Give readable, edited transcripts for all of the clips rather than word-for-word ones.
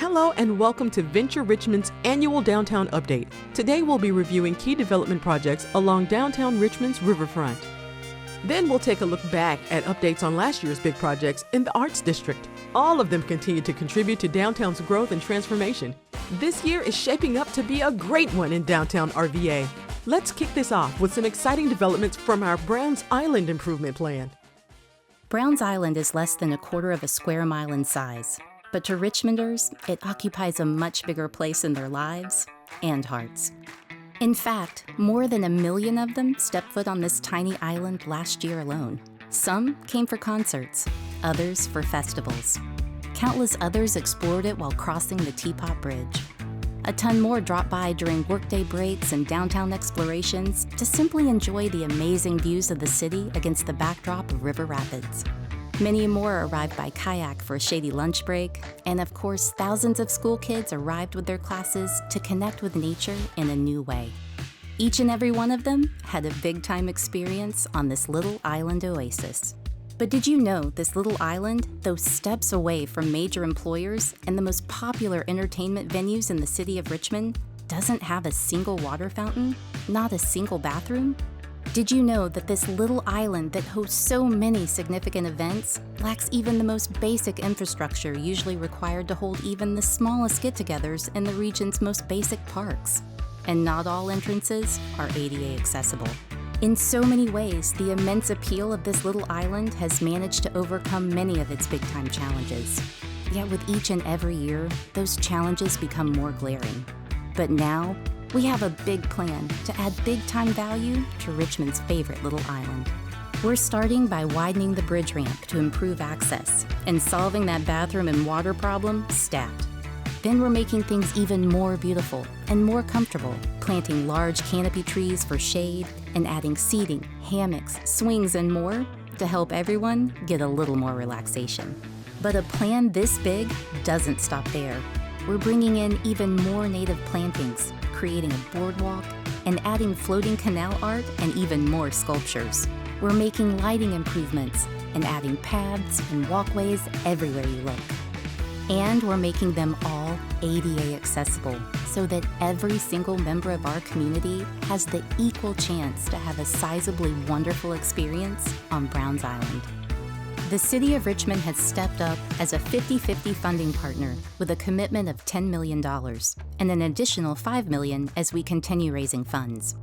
Hello and welcome to Venture Richmond's annual Downtown Update. Today we'll be reviewing key development projects along Downtown Richmond's Riverfront. Then we'll take a look back at updates on last year's big projects in the Arts District. All of them continue to contribute to downtown's growth and transformation. This year is shaping up to be a great one in downtown RVA. Let's kick this off with some exciting developments from our Browns Island improvement plan. Browns Island is less than a quarter of a square mile in size, but to Richmonders, it occupies a much bigger place in their lives and hearts. In fact, more than 1 million of them stepped foot on this tiny island last year alone. Some came for concerts, others for festivals. Countless others explored it while crossing the Teapot Bridge. A ton more dropped by during workday breaks and downtown explorations to simply enjoy the amazing views of the city against the backdrop of River Rapids. Many more arrived by kayak for a shady lunch break, and of course, thousands of school kids arrived with their classes to connect with nature in a new way. Each and every one of them had a big-time experience on this little island oasis. But did you know this little island, though steps away from major employers and the most popular entertainment venues in the city of Richmond, doesn't have a single water fountain, not a single bathroom? Did you know that this little island that hosts so many significant events lacks even the most basic infrastructure usually required to hold even the smallest get-togethers in the region's most basic parks? And not all entrances are ADA accessible. In so many ways, the immense appeal of this little island has managed to overcome many of its big-time challenges. Yet with each and every year, those challenges become more glaring. But now, we have a big plan to add big-time value to Richmond's favorite little island. We're starting by widening the bridge ramp to improve access and solving that bathroom and water problem stat. Then we're making things even more beautiful and more comfortable, planting large canopy trees for shade and adding seating, hammocks, swings, and more to help everyone get a little more relaxation. But a plan this big doesn't stop there. We're bringing in even more native plantings, creating a boardwalk, and adding floating canal art and even more sculptures. We're making lighting improvements and adding paths and walkways everywhere you look. And we're making them all ADA accessible so that every single member of our community has the equal chance to have a sizably wonderful experience on Browns Island. The City of Richmond has stepped up as a 50-50 funding partner with a commitment of $10 million and an additional $5 million as we continue raising funds.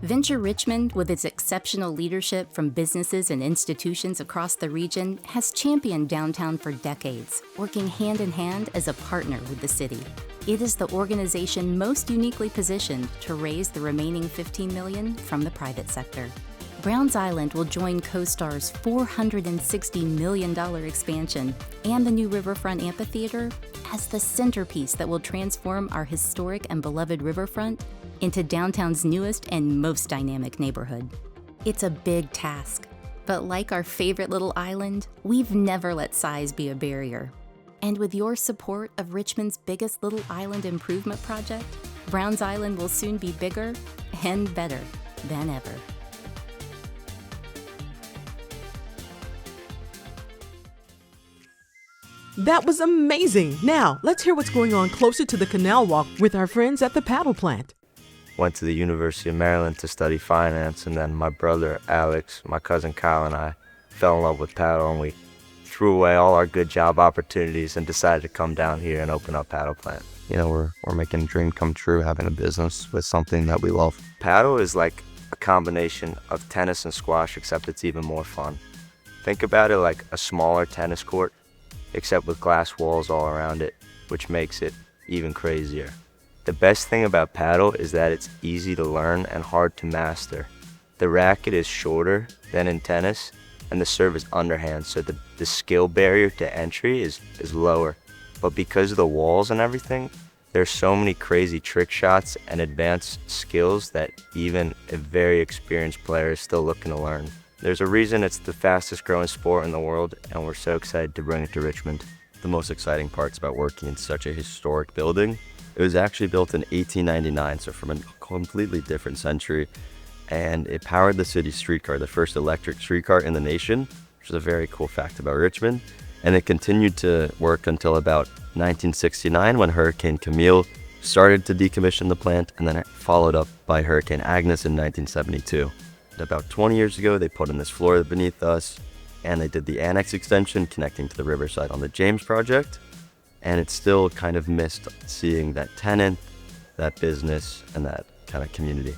Venture Richmond, with its exceptional leadership from businesses and institutions across the region, has championed downtown for decades, working hand in hand as a partner with the city. It is the organization most uniquely positioned to raise the remaining $15 million from the private sector. Browns Island will join CoStar's $460 million expansion and the new Riverfront amphitheater as the centerpiece that will transform our historic and beloved riverfront into downtown's newest and most dynamic neighborhood. It's a big task, but like our favorite little island, we've never let size be a barrier. And with your support of Richmond's biggest little island improvement project, Browns Island will soon be bigger and better than ever. That was amazing! Now, let's hear what's going on closer to the canal walk with our friends at the Padel Plant. Went to the University of Maryland to study finance, and then my brother Alex, my cousin Kyle, and I fell in love with paddle, and we threw away all our good job opportunities and decided to come down here and open up Padel Plant. You know, we're making a dream come true, having a business with something that we love. Paddle is like a combination of tennis and squash, except it's even more fun. Think about it like a smaller tennis court, except with glass walls all around it, which makes it even crazier. The best thing about paddle is that it's easy to learn and hard to master. The racket is shorter than in tennis, and the serve is underhand, so the skill barrier to entry is lower. But because of the walls and everything, there's so many crazy trick shots and advanced skills that even a very experienced player is still looking to learn. There's a reason it's the fastest growing sport in the world, and we're so excited to bring it to Richmond. The most exciting parts about working in such a historic building, it was actually built in 1899, so from a completely different century, and it powered the city's streetcar, the first electric streetcar in the nation, which is a very cool fact about Richmond. And it continued to work until about 1969 when Hurricane Camille started to decommission the plant, and then it followed up by Hurricane Agnes in 1972. About 20 years ago, they put in this floor beneath us, and they did the annex extension connecting to the riverside on the James project. And it's still kind of missed seeing that tenant, that business, and that kind of community.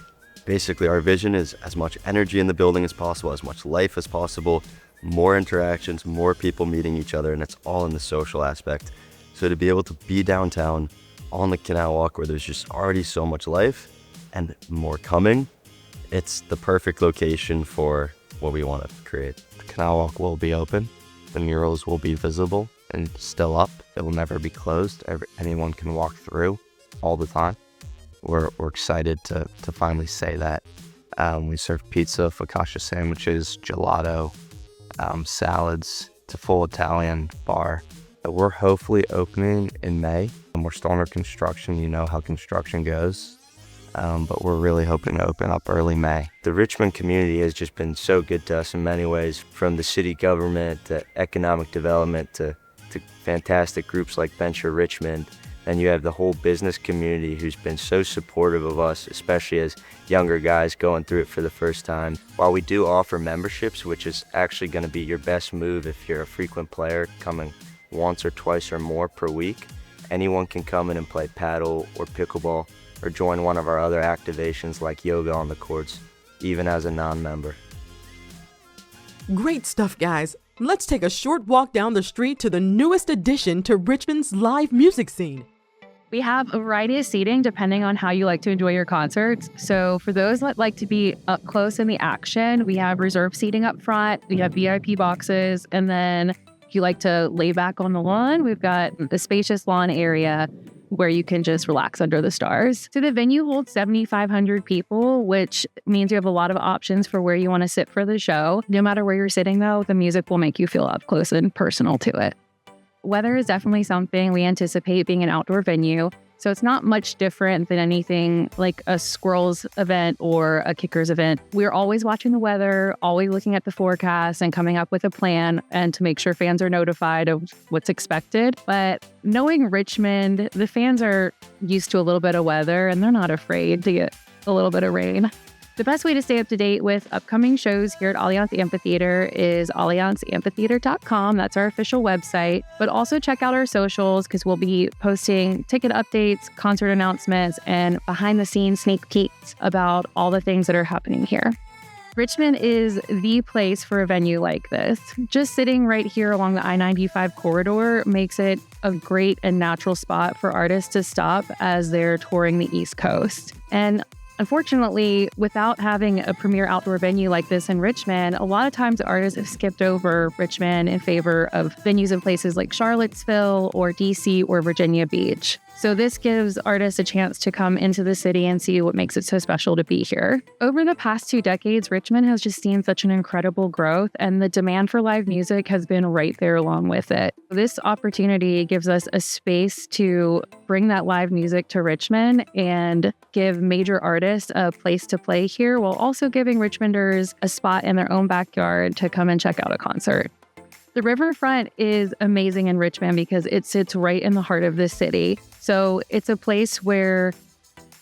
Basically, our vision is as much energy in the building as possible, as much life as possible, more interactions, more people meeting each other, and it's all in the social aspect. So to be able to be downtown on the Canal Walk where there's just already so much life and more coming, it's the perfect location for what we want to create. The Canal Walk will be open. The murals will be visible and still up. It will never be closed. Anyone can walk through all the time. We're excited to finally say that. We serve pizza, focaccia sandwiches, gelato, salads. It's a full Italian bar. We're hopefully opening in May, and we're still under construction. You know how construction goes. But we're really hoping to open up early May. The Richmond community has just been so good to us in many ways, from the city government to economic development to fantastic groups like Venture Richmond. And you have the whole business community who's been so supportive of us, especially as younger guys going through it for the first time. While we do offer memberships, which is actually going to be your best move if you're a frequent player coming once or twice or more per week, anyone can come in and play paddle or pickleball or join one of our other activations like yoga on the courts, even as a non-member. Great stuff, guys. Let's take a short walk down the street to the newest addition to Richmond's live music scene. We have a variety of seating depending on how you like to enjoy your concerts. So for those that like to be up close in the action, we have reserved seating up front, we have VIP boxes, and then if you like to lay back on the lawn, we've got a spacious lawn area where you can just relax under the stars. So the venue holds 7,500 people, which means you have a lot of options for where you want to sit for the show. No matter where you're sitting, though, the music will make you feel up close and personal to it. Weather is definitely something we anticipate being an outdoor venue. So it's not much different than anything like a Squirrels event or a Kickers event. We're always watching the weather, always looking at the forecast and coming up with a plan and to make sure fans are notified of what's expected. But knowing Richmond, the fans are used to a little bit of weather and they're not afraid to get a little bit of rain. The best way to stay up to date with upcoming shows here at Allianz Amphitheater is allianzamphitheater.com. That's our official website. But also check out our socials because we'll be posting ticket updates, concert announcements, and behind-the-scenes sneak peeks about all the things that are happening here. Richmond is the place for a venue like this. Just sitting right here along the I-95 corridor makes it a great and natural spot for artists to stop as they're touring the East Coast. And unfortunately, without having a premier outdoor venue like this in Richmond, a lot of times artists have skipped over Richmond in favor of venues in places like Charlottesville or DC or Virginia Beach. So this gives artists a chance to come into the city and see what makes it so special to be here. Over the past 2 decades, Richmond has just seen such an incredible growth, and the demand for live music has been right there along with it. This opportunity gives us a space to bring that live music to Richmond and give major artists a place to play here, while also giving Richmonders a spot in their own backyard to come and check out a concert. The Riverfront is amazing in Richmond because it sits right in the heart of the city. So it's a place where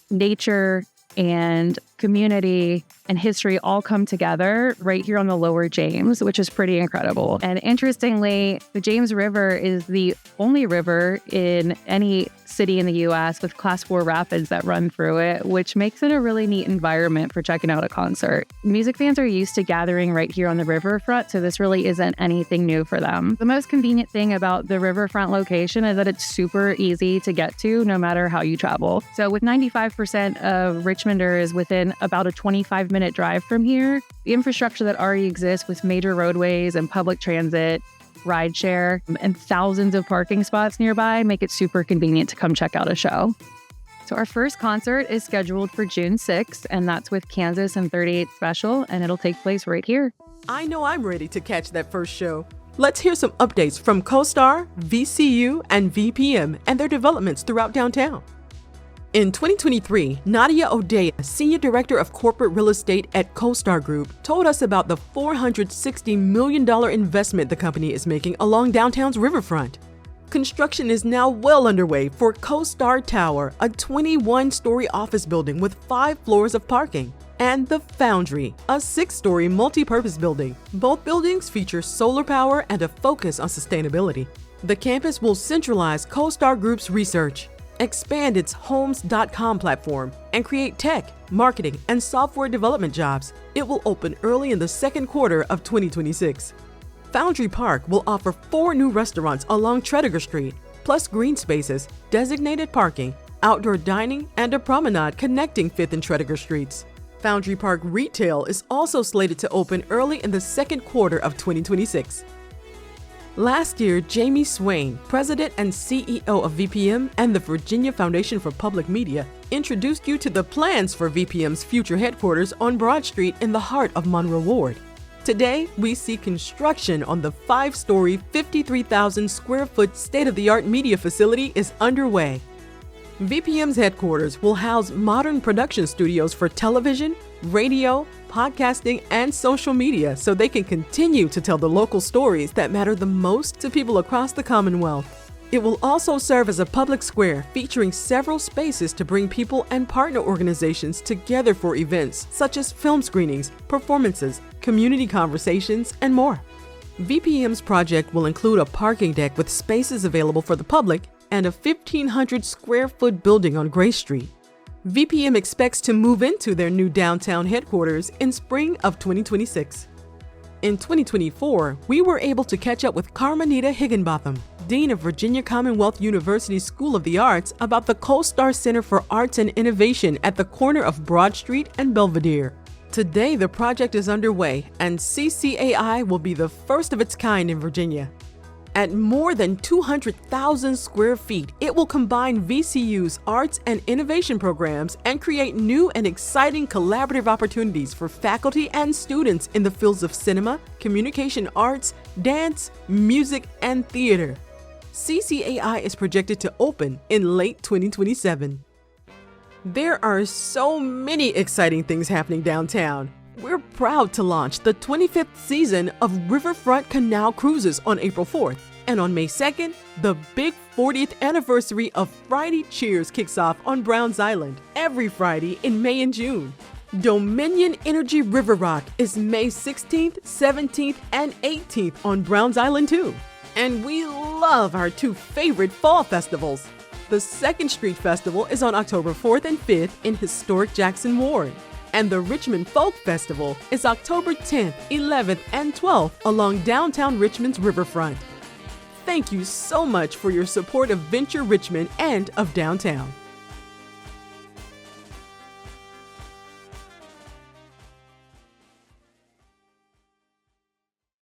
nature and community and history all come together right here on the lower James, which is pretty incredible. And interestingly, the James River is the only river in any city in the U.S. with Class 4 rapids that run through it, which makes it a really neat environment for checking out a concert. Music fans are used to gathering right here on the riverfront, so this really isn't anything new for them. The most convenient thing about the riverfront location is that it's super easy to get to no matter how you travel. So with 95% of Richmonders within about a 25-minute drive from here, the infrastructure that already exists with major roadways and public transit, rideshare, and thousands of parking spots nearby make it super convenient to come check out a show. So our first concert is scheduled for June 6th, and that's with Kansas and 38 Special, and it'll take place right here. I know I'm ready to catch that first show. Let's hear some updates from CoStar, VCU, and VPM and their developments throughout downtown. In 2023, Nadia O'Day, Senior Director of Corporate Real Estate at CoStar Group, told us about the $460 million investment the company is making along downtown's Riverfront. Construction is now well underway for CoStar Tower, a 21-story office building with 5 floors of parking, and The Foundry, a 6-story multi-purpose building. Both buildings feature solar power and a focus on sustainability. The campus will centralize CoStar Group's research, expand its Homes.com platform, and create tech, marketing, and software development jobs. It will open early in the second quarter of 2026. Foundry Park will offer 4 new restaurants along Tredegar Street, plus green spaces, designated parking, outdoor dining, and a promenade connecting 5th and Tredegar Streets. Foundry Park Retail is also slated to open early in the second quarter of 2026. Last year, Jamie Swain, President and CEO of VPM and the Virginia Foundation for Public Media, introduced you to the plans for VPM's future headquarters on Broad Street in the heart of Monroe Ward. Today, we see construction on the 5-story, 53,000 square foot state-of-the-art media facility is underway. VPM's headquarters will house modern production studios for television, radio, podcasting, and social media so they can continue to tell the local stories that matter the most to people across the Commonwealth. It will also serve as a public square featuring several spaces to bring people and partner organizations together for events such as film screenings, performances, community conversations, and more. VPM's project will include a parking deck with spaces available for the public and a 1,500 square foot building on Gray Street. VPM expects to move into their new downtown headquarters in spring of 2026. In 2024, we were able to catch up with Carmenita Higginbotham, Dean of Virginia Commonwealth University School of the Arts, about the CoStar Center for Arts and Innovation at the corner of Broad Street and Belvedere. Today, the project is underway, and CCAI will be the first of its kind in Virginia. At more than 200,000 square feet, it will combine VCU's arts and innovation programs and create new and exciting collaborative opportunities for faculty and students in the fields of cinema, communication arts, dance, music, and theater. CCAI is projected to open in late 2027. There are so many exciting things happening downtown. We're proud to launch the 25th season of Riverfront Canal Cruises on April 4th. And on May 2nd, the big 40th anniversary of Friday Cheers kicks off on Browns Island every Friday in May and June. Dominion Energy River Rock is May 16th, 17th, and 18th on Browns Island too. And we love our 2 favorite fall festivals. The 2nd Street Festival is on October 4th and 5th in historic Jackson Ward. And the Richmond Folk Festival is October 10th, 11th, and 12th along downtown Richmond's Riverfront. Thank you so much for your support of Venture Richmond and of downtown.